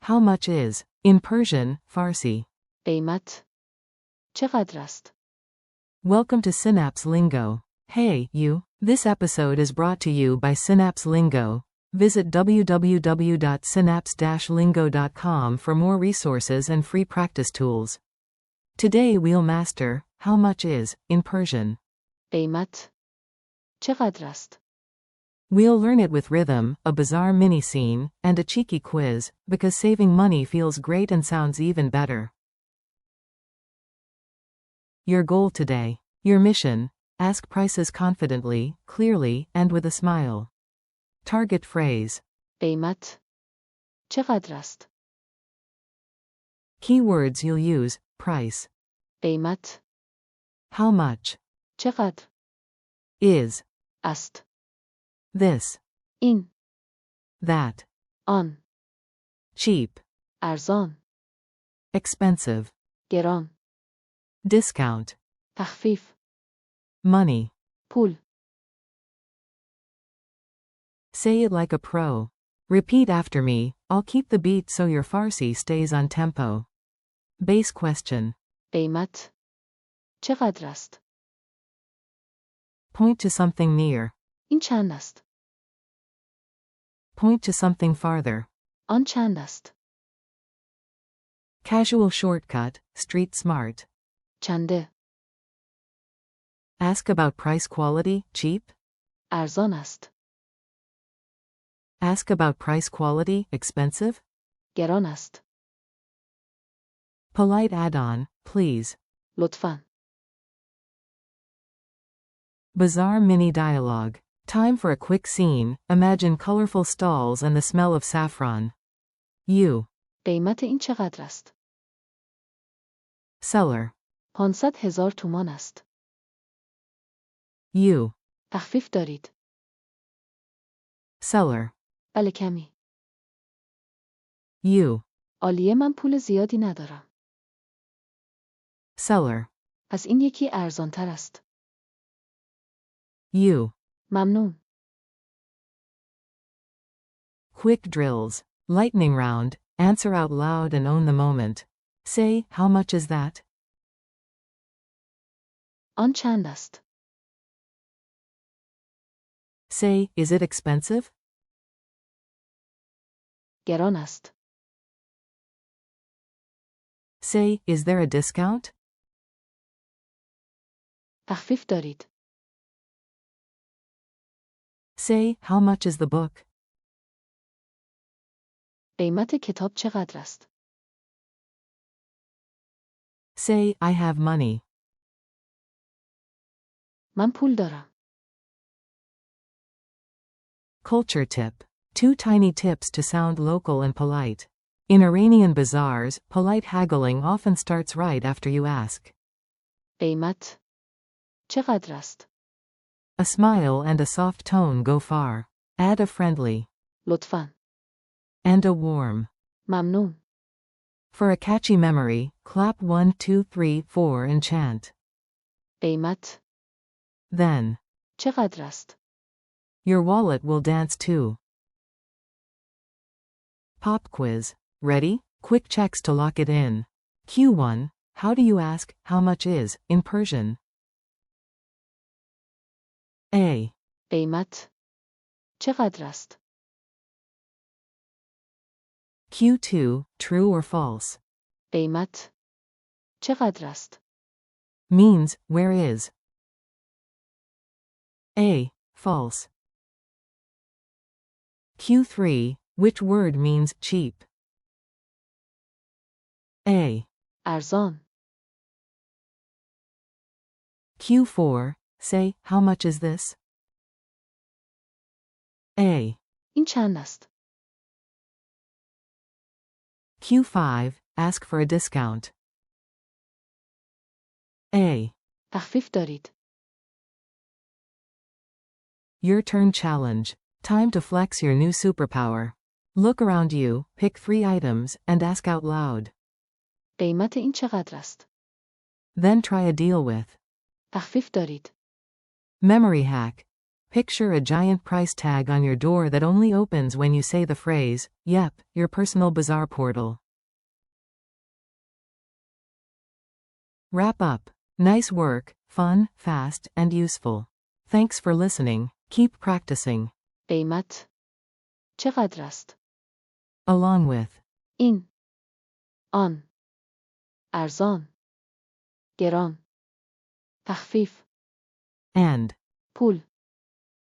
How much is, in Persian, Farsi. قیمت چقدر است؟ Welcome to Synapse Lingo. Hey, you. This episode is brought to you by Synapse Lingo. Visit www.synapse-lingo.com for more resources and free practice tools. Today we'll master, how much is, in Persian. قیمت چقدر است؟ We'll learn it with rhythm, a bizarre mini-scene, and a cheeky quiz, because saving money feels great and sounds even better. Your goal today. Your mission. Ask prices confidently, clearly, and with a smile. Target phrase. قیمت چقدر است؟ Keywords you'll use, price. قیمت How much. چقدر Is. است؟ This. این That. آن Cheap. ارزان Expensive. گران Discount. تخفیف Money. پول Say it like a pro. Repeat after me, I'll keep the beat so your Farsi stays on tempo. Base question. قیمت چقدر است؟ Point to something near. این چند است؟ Point to something farther. آن چند است؟ Casual shortcut, street smart. چنده؟ Ask about price quality, cheap. ارزان است؟ Ask about price quality, expensive. گران است؟ Polite add-on, please. لطفاً. Bizarre mini dialogue. Time for a quick scene. Imagine colorful stalls and the smell of saffron. You. قیمت این چقدر است؟ Seller. 500,000 تومان است. You. تخفیف دارید؟ Seller. بله کمی. You. عالیه من پول زیادی ندارم. Seller. پس این یکی ارزان تر است. You. ممنون. Quick drills. Lightning round. Answer out loud and own the moment. Say, how much is that? آن چند است؟ Say, is it expensive? گران است. Say, is there a discount? تخفیف دارید؟ Say, how much is the book? قیمت کتاب چقدر است؟ Say, I have money. من پول دارم. Culture tip. 2 tiny tips to sound local and polite. In Iranian bazaars, polite haggling often starts right after you ask. قیمت چقدر است؟ A smile and a soft tone go far. Add a friendly. لطفاً. And a warm. ممنون. For a catchy memory, clap 1, 2, 3, 4 and chant. قیمت Then. چقدر است؟ Your wallet will dance too. Pop quiz. Ready? Quick checks to lock it in. Q1. How do you ask, how much is, in Persian? A. قیمت چقدر است؟ Q2. True or false? قیمت چقدر است؟ Means, where is? A. False. Q3. Which word means cheap? A. ارزان. Q4. Say, how much is this? A. این چند است؟ Q5. Ask for a discount. A. تخفیف دارید؟ Your turn challenge. Time to flex your new superpower. Look around you, pick 3 items, and ask out loud. قیمت این چقدر است؟ Then try a deal with. تخفیف دارید؟ Memory hack. Picture a giant price tag on your door that only opens when you say the phrase, "Yep, your personal bazaar portal." Wrap up. Nice work, fun, fast, and useful. Thanks for listening. Keep practicing. قیمت چقدر است؟ Along with. این آن ارزان گران تخفیف And. پول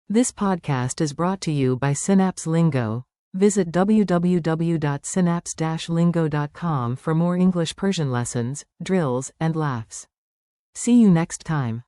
This podcast is brought to you by Synapse Lingo. Visit www.synapse-lingo.com for more English Persian lessons, drills, and laughs. See you next time.